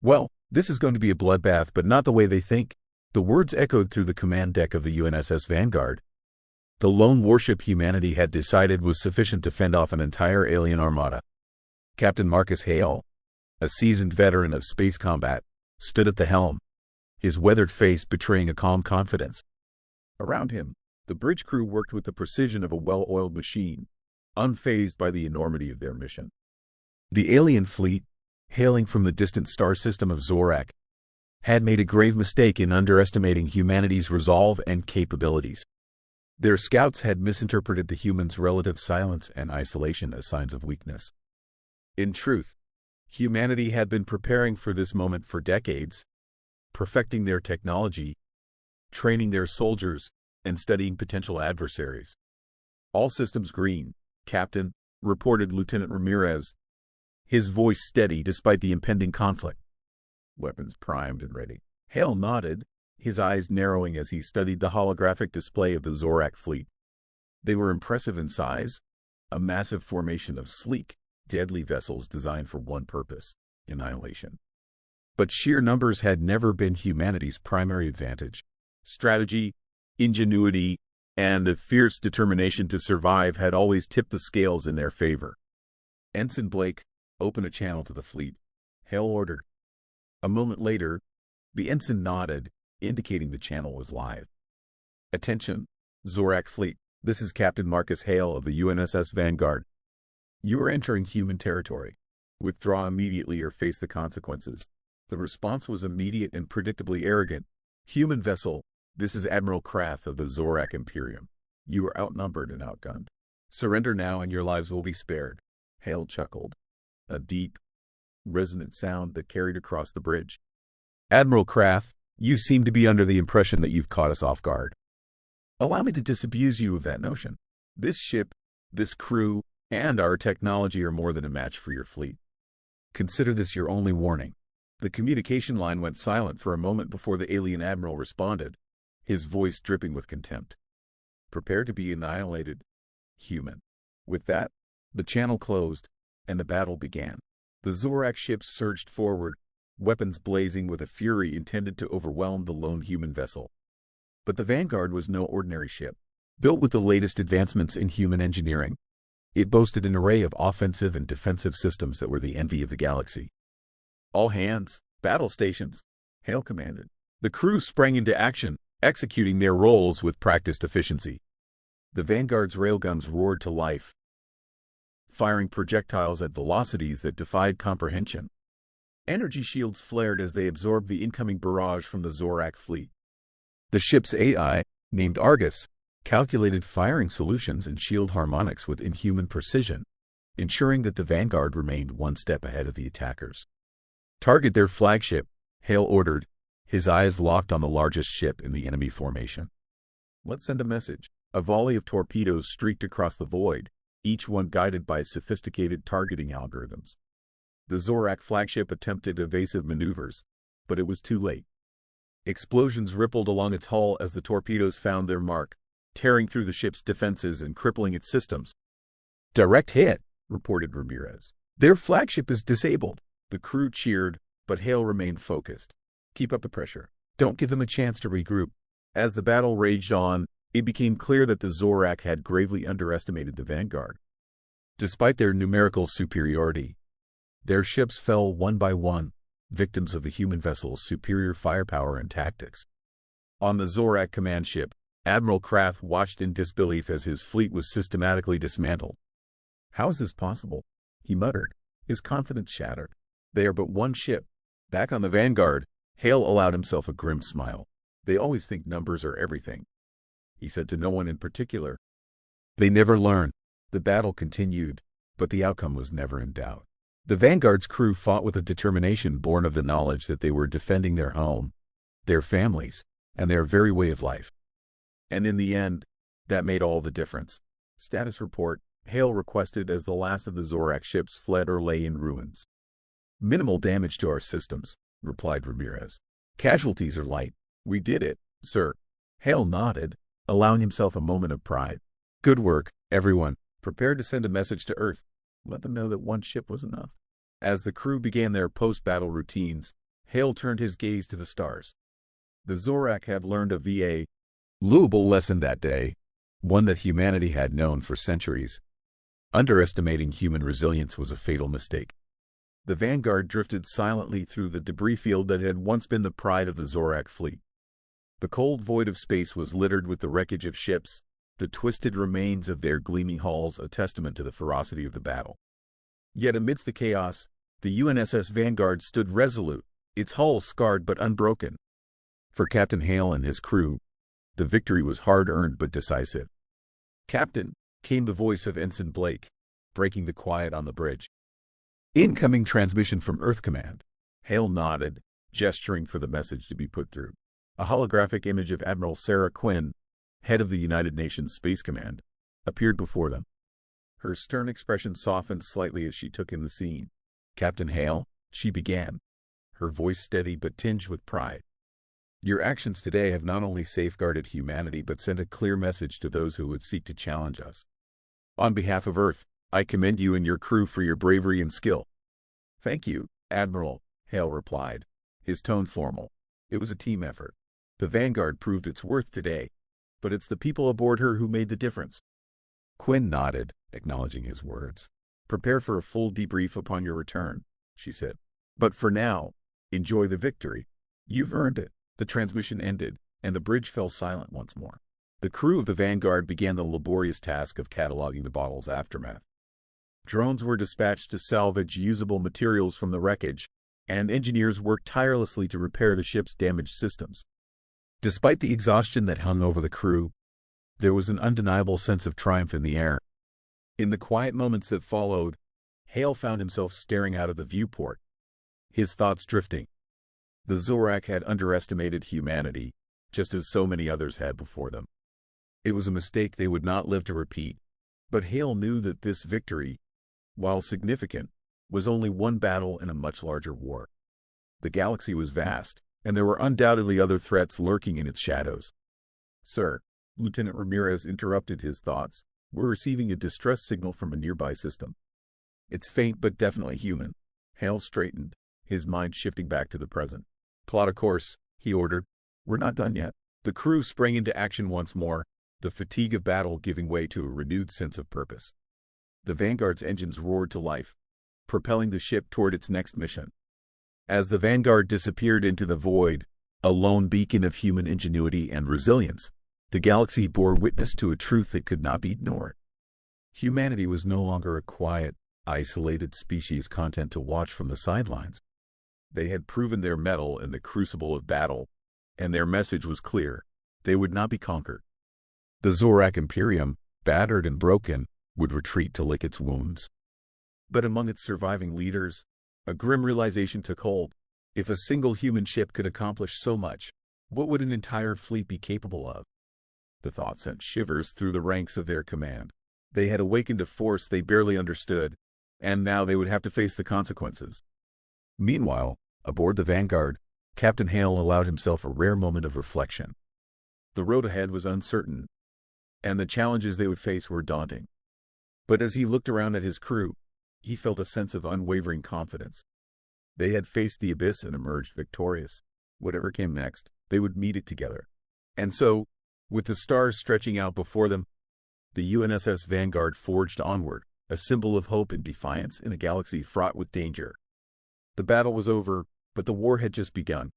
Well, this is going to be a bloodbath, but not the way they think. The words echoed through the command deck of the UNSS Vanguard. The lone warship humanity had decided was sufficient to fend off an entire alien armada. Captain Marcus Hale, a seasoned veteran of space combat, stood at the helm, his weathered face betraying a calm confidence. Around him, the bridge crew worked with the precision of a well-oiled machine, unfazed by the enormity of their mission. The alien fleet, hailing from the distant star system of Zorak, had made a grave mistake in underestimating humanity's resolve and capabilities. Their scouts had misinterpreted the humans' relative silence and isolation as signs of weakness. In truth, humanity had been preparing for this moment for decades, perfecting their technology, training their soldiers, and studying potential adversaries. "All systems green, Captain," reported Lieutenant Ramirez, his voice steady despite the impending conflict. "Weapons primed and ready." Hale nodded, his eyes narrowing as he studied the holographic display of the Zorak fleet. They were impressive in size, a massive formation of sleek, deadly vessels designed for one purpose: annihilation. But sheer numbers had never been humanity's primary advantage. Strategy, ingenuity, and a fierce determination to survive had always tipped the scales in their favor. "Ensign Blake, open a channel to the fleet," Hale ordered. A moment later, the ensign nodded, indicating the channel was live. "Attention, Zorak fleet. This is Captain Marcus Hale of the UNSS Vanguard. You are entering human territory. Withdraw immediately or face the consequences." The response was immediate and predictably arrogant. "Human vessel, this is Admiral Krath of the Zorak Imperium. You are outnumbered and outgunned. Surrender now and your lives will be spared." Hale chuckled, a deep, resonant sound that carried across the bridge. "Admiral Krath, you seem to be under the impression that you've caught us off guard. Allow me to disabuse you of that notion. This ship, this crew, and our technology are more than a match for your fleet. Consider this your only warning." The communication line went silent for a moment before the alien admiral responded, his voice dripping with contempt. "Prepare to be annihilated, human." With that, the channel closed, and the battle began. The Zorak ships surged forward, weapons blazing with a fury intended to overwhelm the lone human vessel. But the Vanguard was no ordinary ship. Built with the latest advancements in human engineering, it boasted an array of offensive and defensive systems that were the envy of the galaxy. "All hands, battle stations," Hale commanded. The crew sprang into action, executing their roles with practiced efficiency. The Vanguard's railguns roared to life, firing projectiles at velocities that defied comprehension. Energy shields flared as they absorbed the incoming barrage from the Zorak fleet. The ship's AI, named Argus, calculated firing solutions and shield harmonics with inhuman precision, ensuring that the Vanguard remained one step ahead of the attackers. "Target their flagship," Hale ordered, his eyes locked on the largest ship in the enemy formation. "Let's send a message." A volley of torpedoes streaked across the void, each one guided by sophisticated targeting algorithms. The Zorak flagship attempted evasive maneuvers, but it was too late. Explosions rippled along its hull as the torpedoes found their mark, tearing through the ship's defenses and crippling its systems. "Direct hit," reported Ramirez. "Their flagship is disabled." The crew cheered, but Hale remained focused. "Keep up the pressure. Don't give them a chance to regroup." As the battle raged on, it became clear that the Zorak had gravely underestimated the Vanguard. Despite their numerical superiority, their ships fell one by one, victims of the human vessel's superior firepower and tactics. On the Zorak command ship, Admiral Krath watched in disbelief as his fleet was systematically dismantled. "How is this possible?" he muttered, his confidence shattered. "They are but one ship." Back on the Vanguard, Hale allowed himself a grim smile. "They always think numbers are everything," he said to no one in particular. "They never learn." The battle continued, but the outcome was never in doubt. The Vanguard's crew fought with a determination born of the knowledge that they were defending their home, their families, and their very way of life. And in the end, that made all the difference. "Status report," Hale requested as the last of the Zorak ships fled or lay in ruins. "Minimal damage to our systems," replied Ramirez. "Casualties are light." "We did it, sir." Hale nodded, allowing himself a moment of pride. "Good work, everyone. Prepare to send a message to Earth. Let them know that one ship was enough." As the crew began their post-battle routines, Hale turned his gaze to the stars. The Zorak had learned a valuable lesson that day, one that humanity had known for centuries. Underestimating human resilience was a fatal mistake. The Vanguard drifted silently through the debris field that had once been the pride of the Zorak fleet. The cold void of space was littered with the wreckage of ships, the twisted remains of their gleaming hulls a testament to the ferocity of the battle. Yet amidst the chaos, the UNSS Vanguard stood resolute, its hull scarred but unbroken. For Captain Hale and his crew, the victory was hard-earned but decisive. "Captain," came the voice of Ensign Blake, breaking the quiet on the bridge. "Incoming transmission from Earth Command." Hale nodded, gesturing for the message to be put through. A holographic image of Admiral Sarah Quinn, head of the United Nations Space Command, appeared before them. Her stern expression softened slightly as she took in the scene. "Captain Hale," she began, her voice steady but tinged with pride. "Your actions today have not only safeguarded humanity but sent a clear message to those who would seek to challenge us. On behalf of Earth, I commend you and your crew for your bravery and skill." "Thank you, Admiral," Hale replied, his tone formal. It was a team effort. The Vanguard proved its worth today, but it's the people aboard her who made the difference. Quinn nodded, acknowledging his words. "Prepare for a full debrief upon your return," she said. "But for now, enjoy the victory. You've earned it." The transmission ended, and the bridge fell silent once more. The crew of the Vanguard began the laborious task of cataloging the battle's aftermath. Drones were dispatched to salvage usable materials from the wreckage, and engineers worked tirelessly to repair the ship's damaged systems. Despite the exhaustion that hung over the crew, there was an undeniable sense of triumph in the air. In the quiet moments that followed, Hale found himself staring out of the viewport, his thoughts drifting. The Zorak had underestimated humanity, just as so many others had before them. It was a mistake they would not live to repeat, but Hale knew that this victory, while significant, was only one battle in a much larger war. The galaxy was vast, and there were undoubtedly other threats lurking in its shadows. "Sir," Lieutenant Ramirez interrupted his thoughts, "we're receiving a distress signal from a nearby system. It's faint but definitely human." Hale straightened, his mind shifting back to the present. "Plot a course," he ordered. "We're not done yet." The crew sprang into action once more, the fatigue of battle giving way to a renewed sense of purpose. The Vanguard's engines roared to life, propelling the ship toward its next mission. As the Vanguard disappeared into the void, a lone beacon of human ingenuity and resilience, the galaxy bore witness to a truth that could not be ignored. Humanity was no longer a quiet, isolated species content to watch from the sidelines. They had proven their mettle in the crucible of battle, and their message was clear: they would not be conquered. The Zorak Imperium, battered and broken, would retreat to lick its wounds. But among its surviving leaders, a grim realization took hold. If a single human ship could accomplish so much, what would an entire fleet be capable of? The thought sent shivers through the ranks of their command. They had awakened a force they barely understood, and now they would have to face the consequences. Meanwhile, aboard the Vanguard, Captain Hale allowed himself a rare moment of reflection. The road ahead was uncertain, and the challenges they would face were daunting. But as he looked around at his crew, he felt a sense of unwavering confidence. They had faced the abyss and emerged victorious. Whatever came next, they would meet it together. And so, with the stars stretching out before them, the UNSS Vanguard forged onward, a symbol of hope and defiance in a galaxy fraught with danger. The battle was over, but the war had just begun.